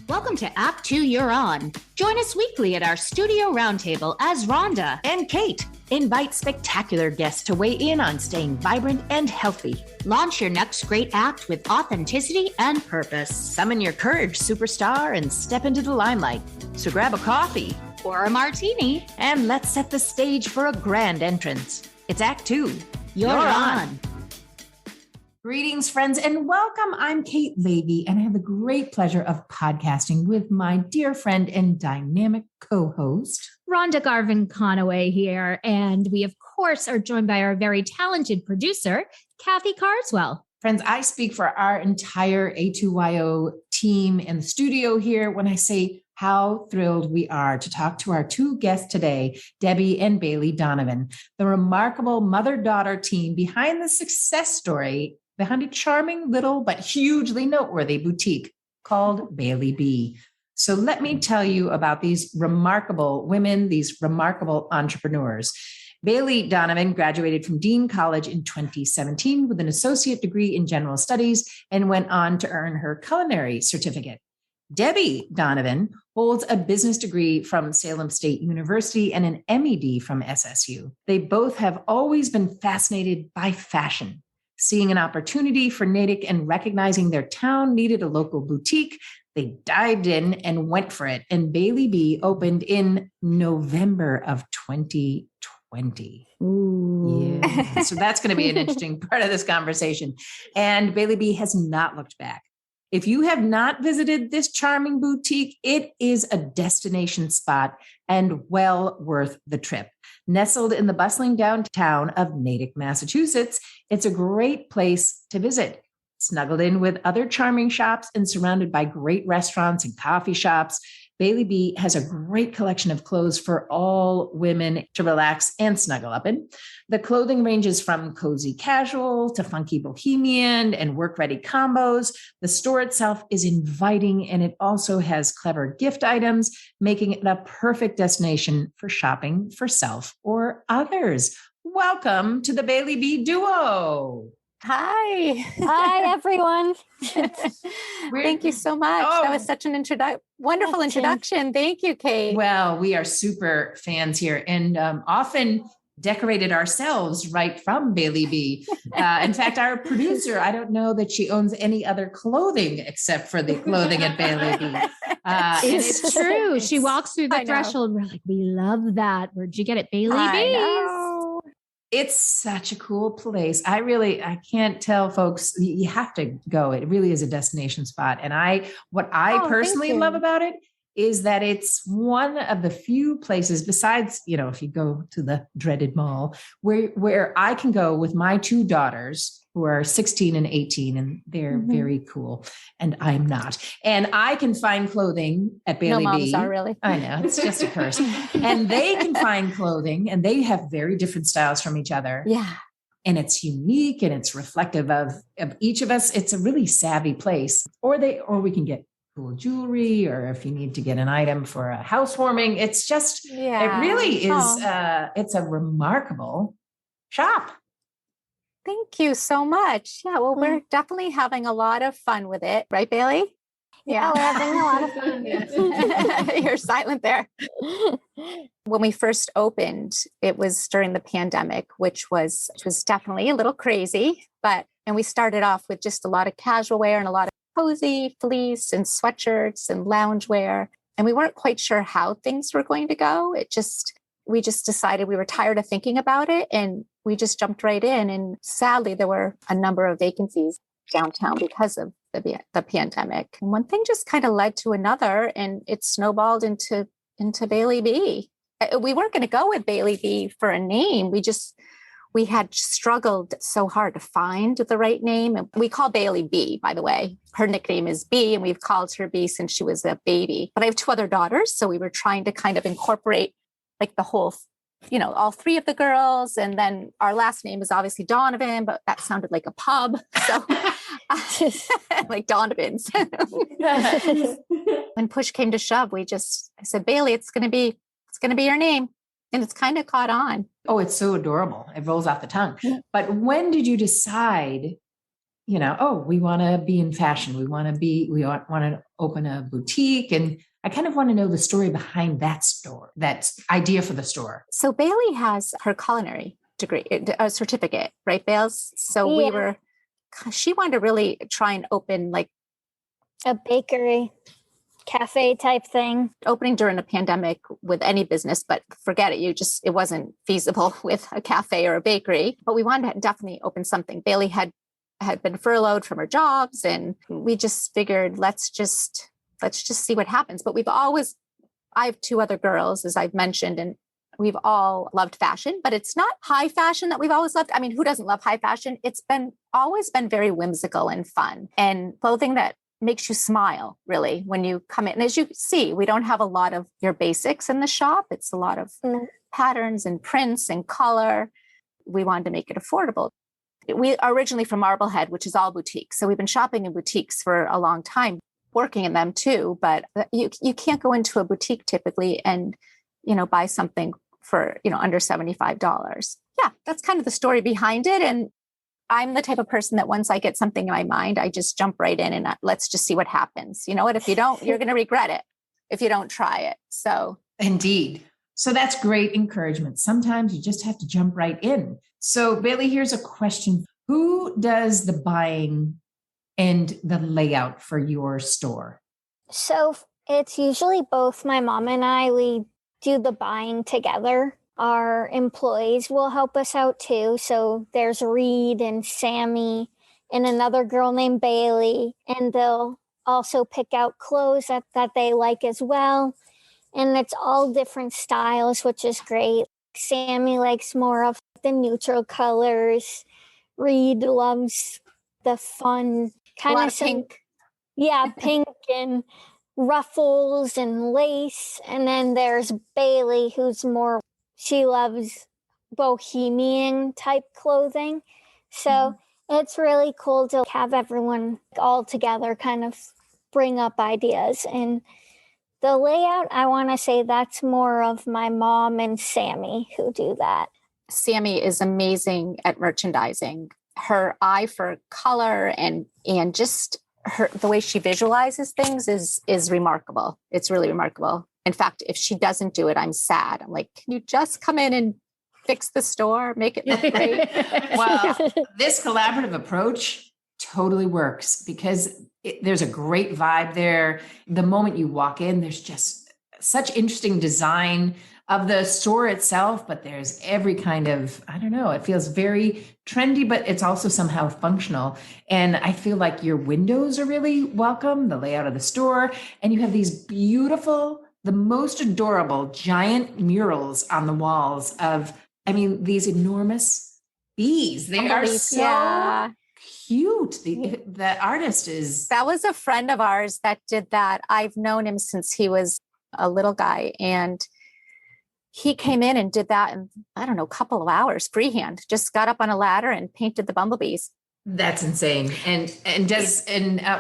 Welcome to Act 2 You're On. Join us weekly at our studio roundtable as Rhonda and Kate invite spectacular guests to weigh in on staying vibrant and healthy. Launch your next great act with authenticity and purpose. Summon your courage, superstar, and step into the limelight. So grab a coffee or a martini and let's set the stage for a grand entrance. It's Act 2. You're on. Greetings, friends, and welcome. I'm Kate Levy, and I have the great pleasure of podcasting with my dear friend and dynamic co-host, Rhonda Garvin Conaway here. And we, of course, are joined by our very talented producer, Kathy Carswell. Friends, I speak for our entire A2YO team in the studio here when I say how thrilled we are to talk to our two guests today, Debbie and Baylee Donovan, the remarkable mother-daughter team behind the success story behind a charming little but hugely noteworthy boutique called Baylee Bee. So let me tell you about these remarkable women, these remarkable entrepreneurs. Baylee Donovan graduated from Dean College in 2017 with an associate degree in general studies and went on to earn her culinary certificate. Debbie Donovan holds a business degree from Salem State University and an MED from SSU. They both have always been fascinated by fashion. Seeing an opportunity for Natick and recognizing their town needed a local boutique, they dived in and went for it. And Baylee Bee opened in November of 2020. Ooh. Yeah. So that's going to be an interesting part of this conversation. And Baylee Bee has not looked back. If you have not visited this charming boutique, it is a destination spot and well worth the trip. Nestled in the bustling downtown of Natick, Massachusetts, it's a great place to visit. Snuggled in with other charming shops and surrounded by great restaurants and coffee shops, Baylee Bee has a great collection of clothes for all women to relax and snuggle up in. The clothing ranges from cozy casual to funky bohemian and work-ready combos. The store itself is inviting, and it also has clever gift items, making it a perfect destination for shopping for self or others. Welcome to the Baylee Bee duo. Hi, everyone. Thank you so much. That was such an wonderful introduction. Thank you, Kate. Well, we are super fans here and often decorated ourselves right from Baylee Bee. In fact, our producer, I don't know that she owns any other clothing except for the clothing at Baylee Bee. It's true. She walks through the threshold. We're like, we love that. Where'd you get it, Baylee Bee? It's such a cool place. I can't tell folks, you have to go. It really is a destination spot. And what I personally love about it is that it's one of the few places besides, if you go to the dreaded mall where I can go with my two daughters who are 16 and 18, and they're very cool. And I'm not. And I can find clothing at Baylee Bee. No moms are really. I know, it's just a curse. And they can find clothing, and they have very different styles from each other. Yeah. And it's unique and it's reflective of each of us. It's a really savvy place. Or we can get cool jewelry, or if you need to get an item for a housewarming, it's just, it really is, it's a remarkable shop. Thank you so much. Yeah, well, we're definitely having a lot of fun with it. Right, Baylee? Yeah, we're having a lot of fun. You're silent there. When we first opened, it was during the pandemic, which was definitely a little crazy, and we started off with just a lot of casual wear and a lot of cozy fleece and sweatshirts and loungewear. And we weren't quite sure how things were going to go. We just decided we were tired of thinking about it, and we just jumped right in. And sadly, there were a number of vacancies downtown because of the pandemic. And one thing just kind of led to another, and it snowballed into Baylee Bee. We weren't going to go with Baylee Bee for a name. We had struggled so hard to find the right name. And we call Baylee Bee, by the way. Her nickname is Bee, and we've called her Bee since she was a baby. But I have two other daughters, so we were trying to kind of incorporate like the whole, all three of the girls. And then our last name is obviously Donovan, but that sounded like a pub. So like Donovan's. When push came to shove, I said, Baylee, it's going to be your name. And it's kind of caught on. Oh, it's so adorable. It rolls off the tongue. But when did you decide we want to be in fashion. We want to open a boutique. And I kind of want to know the story behind that store, that idea for the store. So Baylee has her culinary degree, a certificate, right, Bales? So she wanted to really try and open like a bakery, cafe type thing. Opening during a pandemic with any business, but forget it. It wasn't feasible with a cafe or a bakery, but we wanted to definitely open something. Baylee had been furloughed from her jobs, and we just figured, let's just see what happens. But I have two other girls, as I've mentioned, and we've all loved fashion, but it's not high fashion that we've always loved. I mean, who doesn't love high fashion? It's always been very whimsical and fun, and clothing that makes you smile, really, when you come in. And as you see, we don't have a lot of your basics in the shop. It's a lot of patterns and prints and color. We wanted to make it affordable. We are originally from Marblehead, which is all boutiques. So we've been shopping in boutiques for a long time, working in them too. But you can't go into a boutique typically and, buy something for, under $75. Yeah, that's kind of the story behind it. And I'm the type of person that once I get something in my mind, I just jump right in and let's just see what happens. You know what? If you don't, you're going to regret it if you don't try it. So indeed. So that's great encouragement. Sometimes you just have to jump right in. So Baylee, here's a question. Who does the buying and the layout for your store? So it's usually both my mom and I. We do the buying together. Our employees will help us out too. So there's Reed and Sammy and another girl named Baylee, and they'll also pick out clothes that they like as well. And it's all different styles, which is great. Sammy likes more of the neutral colors. Reed loves the fun kind of pink. Yeah, pink and ruffles and lace. And then there's Baylee, she loves bohemian type clothing. So it's really cool to have everyone all together kind of bring up ideas. And the layout, I want to say that's more of my mom and Sammy who do that. Sammy is amazing at merchandising. Her eye for color and just the way she visualizes things is remarkable. It's really remarkable. In fact, if she doesn't do it, I'm sad. I'm like, can you just come in and fix the store, make it look great? Well, this collaborative approach totally works because there's a great vibe there. The moment you walk in, there's just such interesting design of the store itself, but there's every kind of, I don't know, it feels very trendy, but it's also somehow functional. And I feel like your windows are really welcome, the layout of the store, and you have these beautiful, the most adorable giant murals on the walls of, these enormous bees. They are so cute. The artist is... That was a friend of ours that did that. I've known him since he was a little guy, and he came in and did that in, I don't know, a couple of hours, freehand, just got up on a ladder and painted the bumblebees. That's insane. And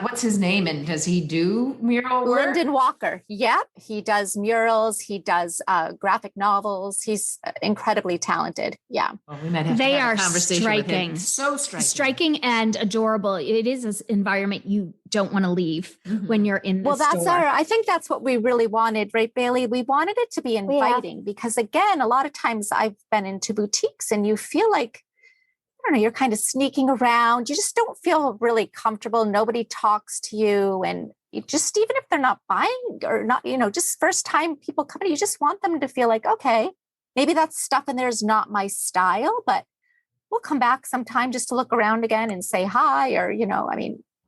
what's his name? And does he do mural work? Lyndon Walker. Yep. He does murals. He does graphic novels. He's incredibly talented. Yeah. Well, we might have to have a conversation striking. with him. So striking. Striking and adorable. It is an environment you don't want to leave when you're in the store. I think that's what we really wanted, right, Baylee? We wanted it to be inviting because, again, a lot of times I've been into boutiques and you feel like, I don't know, you're kind of sneaking around. You just don't feel really comfortable. Nobody talks to you. And you just, even if they're not buying or not, just first time people come in, you just want them to feel like, okay, maybe that stuff in there is not my style, but we'll come back sometime just to look around again and say hi. Or,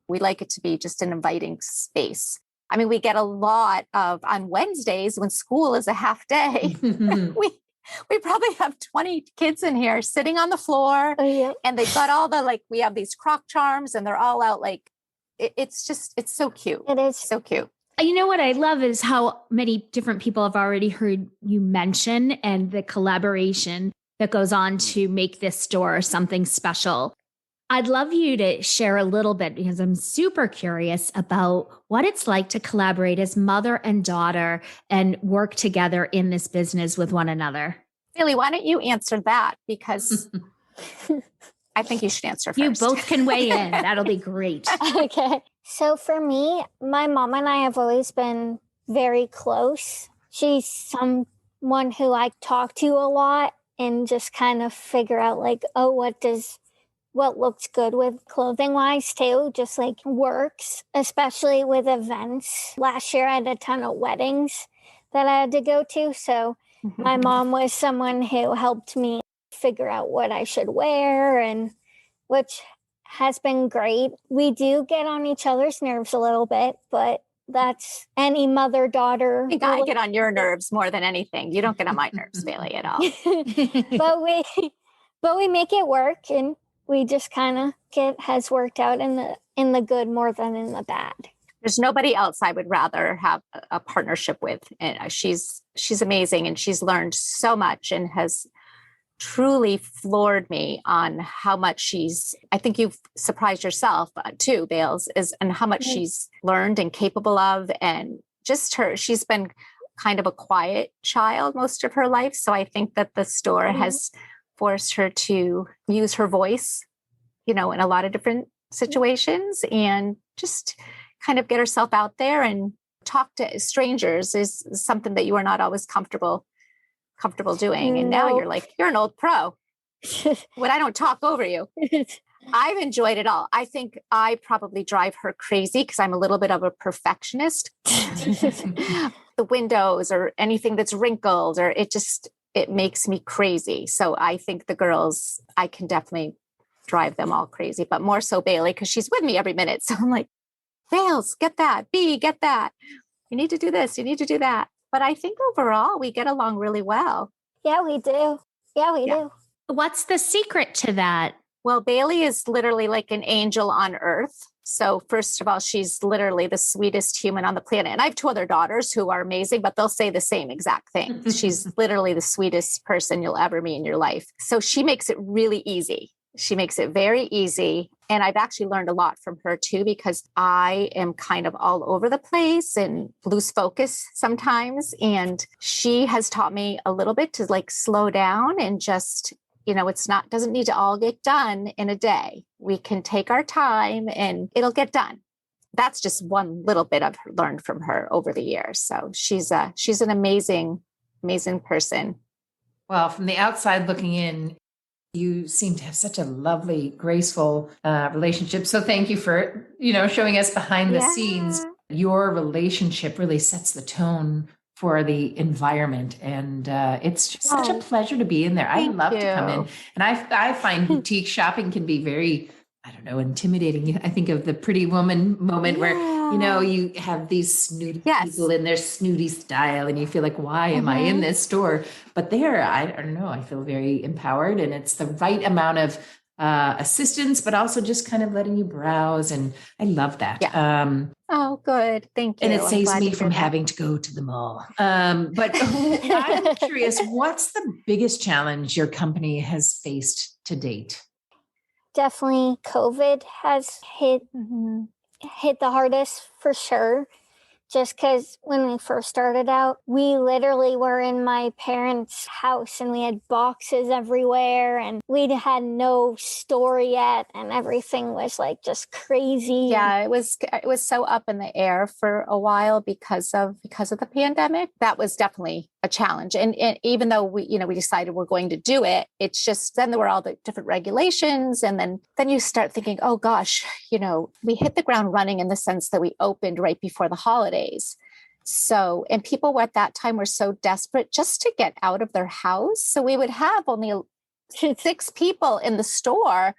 we like it to be just an inviting space. We get a lot of, on Wednesdays when school is a half day, we probably have 20 kids in here sitting on the floor and they've got all we have these croc charms and they're all out it's so cute. It is so cute. You know what I love is how many different people have already heard you mention and the collaboration that goes on to make this store something special. I'd love you to share a little bit because I'm super curious about what it's like to collaborate as mother and daughter and work together in this business with one another. Baylee, why don't you answer that? Because I think you should answer first. You both can weigh in. That'll be great. Okay. So for me, my mom and I have always been very close. She's someone who I talk to a lot and just kind of figure out like, oh, what looks good with clothing wise too, just like works, especially with events. Last year I had a ton of weddings that I had to go to. So my mom was someone who helped me figure out what I should wear, and which has been great. We do get on each other's nerves a little bit, but that's any mother-daughter. I think I get on your nerves more than anything. You don't get on my nerves, Baylee, at all. but we make it work, and we just kind of has worked out in the good more than in the bad. There's nobody else I would rather have a partnership with. And she's amazing, and she's learned so much and has truly floored me on how much I think you've surprised yourself too, Bales, and how much she's learned and capable of. And just she's been kind of a quiet child most of her life. So I think that the store has forced her to use her voice, in a lot of different situations, and just kind of get herself out there and talk to strangers is something that you are not always comfortable doing. And now you're an old pro. When I don't talk over you. I've enjoyed it all. I think I probably drive her crazy because I'm a little bit of a perfectionist. The windows or anything that's wrinkled, or it makes me crazy. So I think the girls, I can definitely drive them all crazy, but more so Baylee, because she's with me every minute. So I'm like, Bales, get that. Bee, get that. You need to do this. You need to do that. But I think overall we get along really well. Yeah, we do. We do. What's the secret to that? Well, Baylee is literally like an angel on earth. So first of all, she's literally the sweetest human on the planet. And I have 2 other daughters who are amazing, but they'll say the same exact thing. She's literally the sweetest person you'll ever meet in your life. So she makes it really easy. She makes it very easy. And I've actually learned a lot from her too, because I am kind of all over the place and lose focus sometimes. And she has taught me a little bit to like slow down and just, doesn't need to all get done in a day. We can take our time and it'll get done. That's just one little bit I've learned from her over the years. So she's an amazing, amazing person. Well, from the outside looking in, you seem to have such a lovely, graceful relationship. So thank you for, showing us behind the scenes. Your relationship really sets the tone for the environment. And it's just such a pleasure to be in there. I love to come in. And I find boutique shopping can be very, intimidating. I think of the Pretty Woman moment where, you have these snooty people in their snooty style and you feel like, why am I in this store? But there, I don't know, I feel very empowered, and it's the right amount of assistance, but also just kind of letting you browse. And I love that. Yeah. Oh, good. Thank you. And it saves me from having to go to the mall. But I'm curious, what's the biggest challenge your company has faced to date? Definitely COVID has hit the hardest for sure. Just because when we first started out, we literally were in my parents' house and we had boxes everywhere and we had no store yet and everything was like just crazy. Yeah, it was so up in the air for a while because of the pandemic. That was definitely a challenge. And even though we decided we're going to do it, it's just then there were all the different regulations. And then you start thinking, oh gosh, we hit the ground running in the sense that we opened right before the holidays. So, and people at that time were so desperate just to get out of their house. So we would have only 6 people in the store,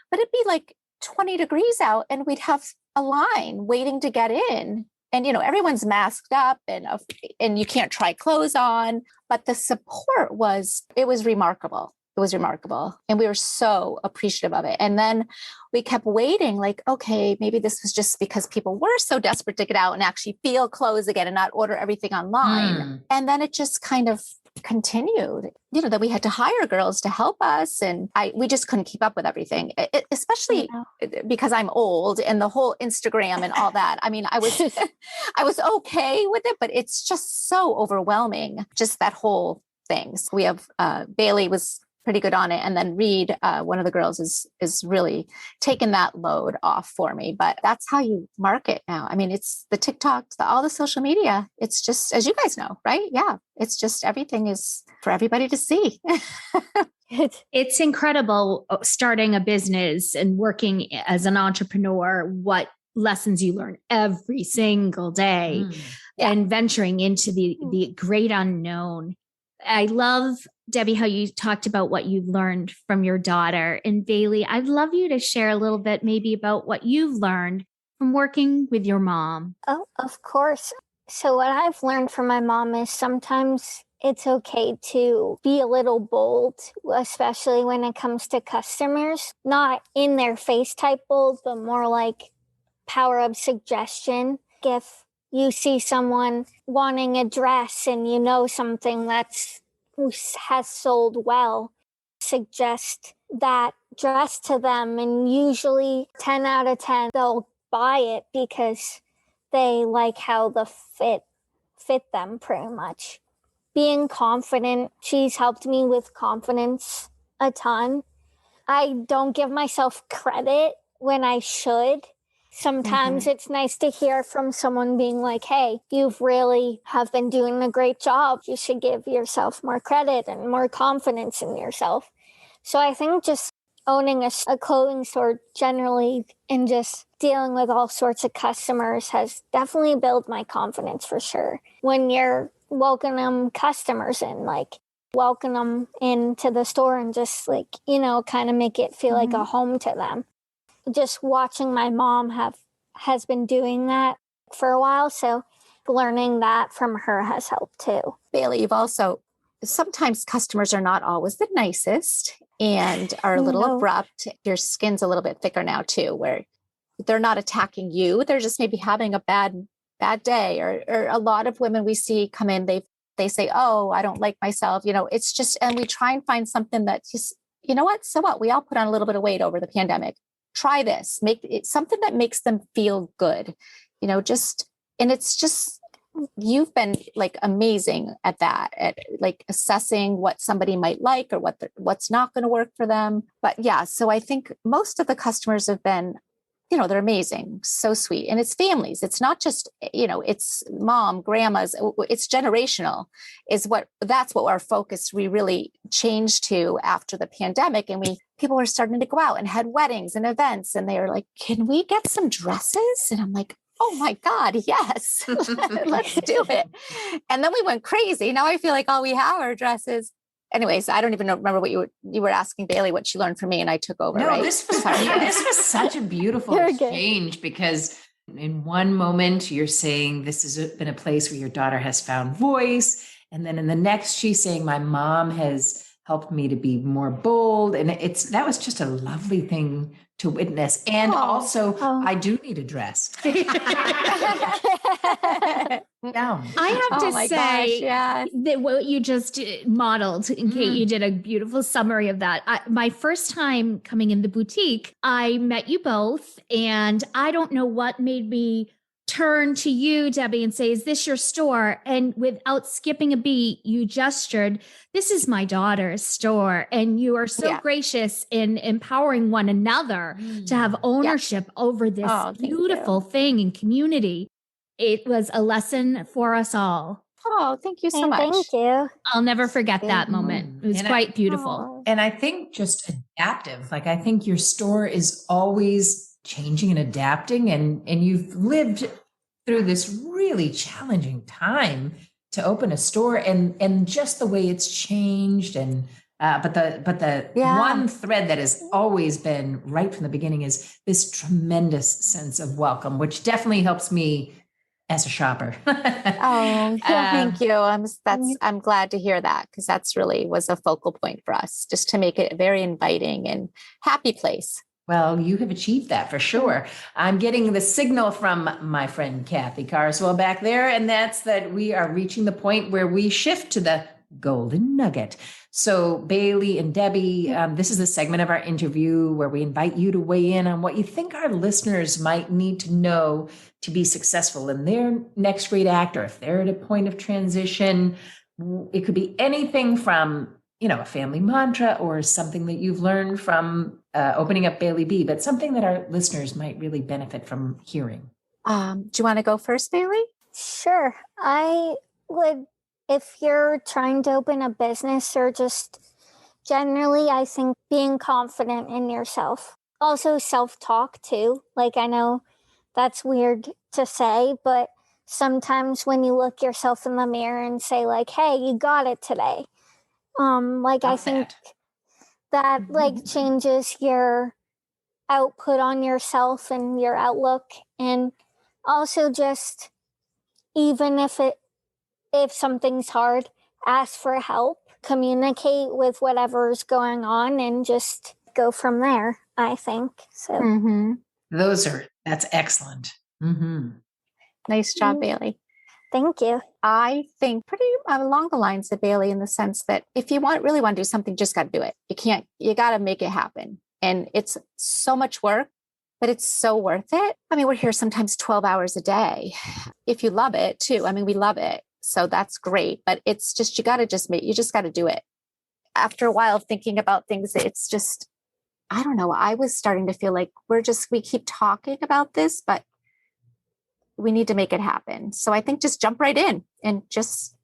but it'd be like 20 degrees out and we'd have a line waiting to get in. And, everyone's masked up and you can't try clothes on, but the support was remarkable. It was remarkable. And we were so appreciative of it. And then we kept waiting like, okay, maybe this was just because people were so desperate to get out and actually feel clothes again and not order everything online. And then it just kind of continued, that we had to hire girls to help us. And we just couldn't keep up with everything, especially because I'm old and the whole Instagram and all that. I mean, I was okay with it, but it's just so overwhelming, just that whole thing. So we have, Baylee was pretty good on it. And then Reed, one of the girls, is really taking that load off for me. But that's how you market now. I mean, it's the TikToks, all the social media. It's just, as you guys know, right? Yeah. It's just, everything is for everybody to see. It's incredible starting a business and working as an entrepreneur, what lessons you learn every single day and venturing into the great unknown. I love, Debbie, how you talked about what you've learned from your daughter. And Baylee, I'd love you to share a little bit maybe about what you've learned from working with your mom. Oh, of course. So what I've learned from my mom is sometimes it's okay to be a little bold, especially when it comes to customers. Not in their face type bold, but more like power of suggestion. If you see someone wanting a dress and you know something has sold well, suggest that dress to them, and usually 10 out of 10 they'll buy it because they like how the fit them pretty much. Being confident, she's helped me with confidence a ton. I don't give myself credit when I should. Sometimes it's nice to hear from someone being like, hey, you've really have been doing a great job. You should give yourself more credit and more confidence in yourself. So I think just owning a clothing store generally and just dealing with all sorts of customers has definitely built my confidence for sure. When you're welcoming customers in, like welcome them into the store and just like, kind of make it feel like a home to them. Just watching my mom has been doing that for a while. So learning that from her has helped too. Baylee, you've also, sometimes customers are not always the nicest and are a little abrupt. Your skin's a little bit thicker now too, where they're not attacking you. They're just maybe having a bad day. Or a lot of women we see come in, they say, oh, I don't like myself. It's just, and we try and find something that just, you know what? So what? We all put on a little bit of weight over the pandemic. Try this, make it something that makes them feel good, and it's just, you've been like amazing at that, at like assessing what somebody might like or what's not going to work for them. But yeah, so I think most of the customers have been, they're amazing, so sweet. And it's families. It's not just, it's mom, grandmas, it's generational that's what our focus, we really changed to after the pandemic. And people were starting to go out and had weddings and events. And they were like, can we get some dresses? And I'm like, oh my God, yes, let's do it. And then we went crazy. Now I feel like all we have are dresses. Anyways, I don't even remember what you were asking Baylee what she learned from me, and I took over. No, right? this was such a beautiful exchange because in one moment you're saying this has been a place where your daughter has found voice, and then in the next she's saying my mom has helped me to be more bold, and that was just a lovely thing to witness. And I do need a dress. I have to say that what you just modeled, and Kate, you did a beautiful summary of that. My first time coming in the boutique, I met you both, and I don't know what made me turn to you, Debbie, and say, is this your store? And without skipping a beat, you gestured, this is my daughter's store. And you are so gracious in empowering one another to have ownership over this beautiful thing and community. It was a lesson for us all. Oh, thank you so much. Thank you. I'll never forget that moment. It was quite beautiful. And I think just adaptive. Like, I think your store is always changing and adapting, and you've lived through this really challenging time to open a store, and just the way it's changed, and but the one thread that has always been right from the beginning is this tremendous sense of welcome, which definitely helps me as a shopper. Thank you. I'm glad to hear that, because that's really was a focal point for us, just to make it a very inviting and happy place. Well, you have achieved that for sure. I'm getting the signal from my friend Kathy Carswell back there, and that's that we are reaching the point where we shift to the golden nugget. So Baylee and Debbie, this is the segment of our interview where we invite you to weigh in on what you think our listeners might need to know to be successful in their next great act, or if they're at a point of transition. It could be anything from a family mantra or something that you've learned from opening up Baylee Bee, but something that our listeners might really benefit from hearing. Do you want to go first, Baylee? Sure. I would, if you're trying to open a business or just generally, I think being confident in yourself. Also self-talk too. Like, I know that's weird to say, but sometimes when you look yourself in the mirror and say like, hey, you got it today. I think that like changes your output on yourself and your outlook. And also just, even if something's hard, ask for help, communicate with whatever's going on, and just go from there, I think. So That's excellent. Mm-hmm. Nice job, Baylee. Thank you. I think pretty along the lines of Baylee, in the sense that if you really want to do something, just got to do it. You got to make it happen. And it's so much work, but it's so worth it. I mean, we're here sometimes 12 hours a day. If you love it too. I mean, we love it. So that's great, but it's just, you just got to do it. After a while of thinking about things, it's just, I don't know. I was starting to feel like we keep talking about this, but we need to make it happen. So I think just jump right in and just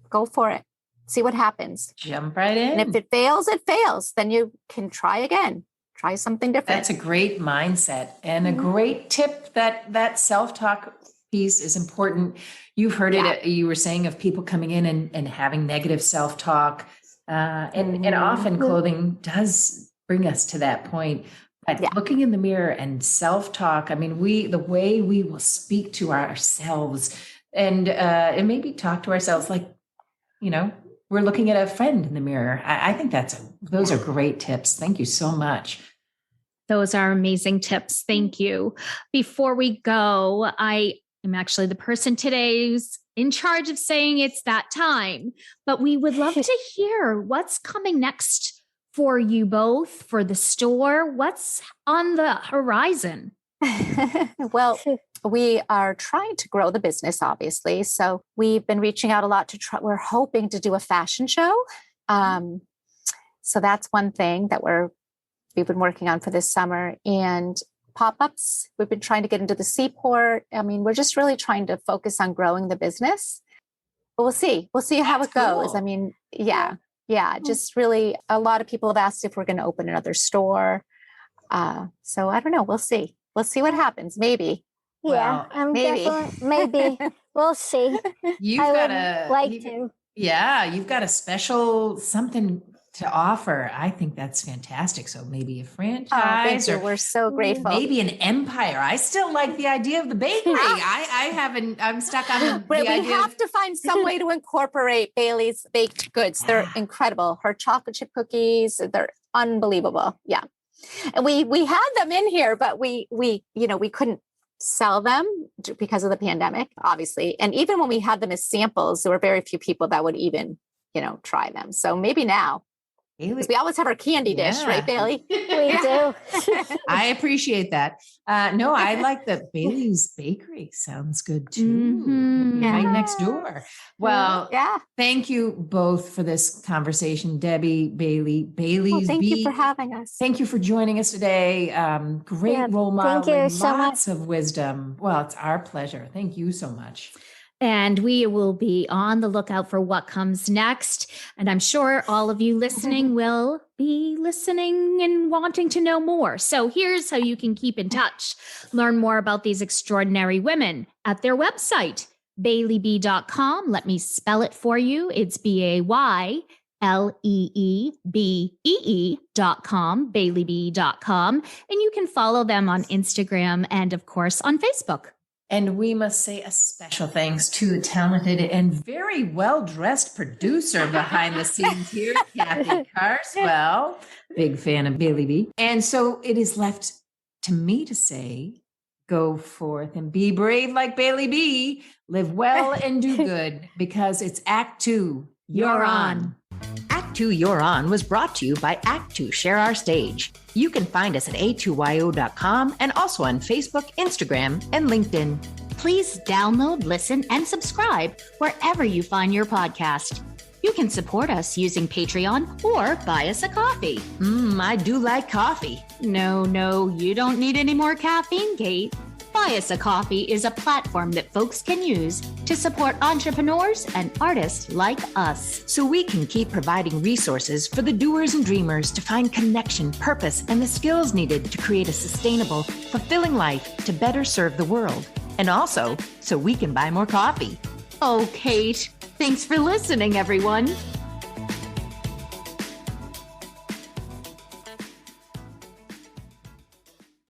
go for it. See what happens. Jump right in. And if it fails, it fails. Then you can try again. Try something different. That's a great mindset and a great tip that self-talk piece is important. You've heard it. You were saying of people coming in and having negative self-talk. And often clothing does bring us to that point. But looking in the mirror and self-talk, I mean, the way we will speak to ourselves and maybe talk to ourselves like, we're looking at a friend in the mirror. I think those are great tips. Thank you so much. Those are amazing tips. Thank you. Before we go, I am actually the person today who's in charge of saying it's that time, but we would love to hear what's coming next for you both, for the store. What's on the horizon? Well, we are trying to grow the business, obviously. So we've been reaching out a lot we're hoping to do a fashion show. So that's one thing that we've been working on for this summer, and pop-ups. We've been trying to get into the seaport. I mean, we're just really trying to focus on growing the business, but we'll see how it goes. Cool. I mean, just really, a lot of people have asked if we're going to open another store. So I don't know. We'll see what happens. Maybe. Yeah, maybe. Maybe. We'll see. You've got a special something to offer. I think that's fantastic. So maybe a franchise. We're so grateful. Maybe an empire. I still like the idea of the bakery. I'm stuck on the we idea. have to find some way to incorporate Baylee's baked goods. They're incredible. Her chocolate chip cookies, they're unbelievable. Yeah. And we had them in here, but we couldn't sell them because of the pandemic, obviously. And even when we had them as samples, there were very few people that would even, try them. So maybe now. Because we always have our candy dish, right, Baylee? We do. I appreciate that. No, I like the Baylee's Bakery. Sounds good too. Mm-hmm. Right next door. Well, thank you both for this conversation, Debbie, Baylee, Baylee's Thank Bee. you for having us. Thank you for joining us today. Great role model. Thank you so lots of wisdom. Well, it's our pleasure. Thank you so much. And we will be on the lookout for what comes next. And I'm sure all of you listening will be listening and wanting to know more. So here's how you can keep in touch. Learn more about these extraordinary women at their website, BayleeBee.com. Let me spell it for you. It's BayleeBee.com, BayleeBee.com. And you can follow them on Instagram and, of course, on Facebook. And we must say a special thanks to the talented and very well-dressed producer behind the scenes here, Kathy Carswell. Big fan of Baylee Bee. And so it is left to me to say, go forth and be brave like Baylee Bee. Live well and do good, because it's Act 2. You're on. Act 2 You're On was brought to you by Act 2 Share Our Stage. You can find us at a2yo.com and also on Facebook, Instagram, and LinkedIn. Please download, listen, and subscribe wherever you find your podcast. You can support us using Patreon or buy us a coffee. I do like coffee. No, you don't need any more caffeine, Kate. Buy Us a Coffee is a platform that folks can use to support entrepreneurs and artists like us. So we can keep providing resources for the doers and dreamers to find connection, purpose, and the skills needed to create a sustainable, fulfilling life to better serve the world. And also, so we can buy more coffee. Oh, Kate, thanks for listening, everyone.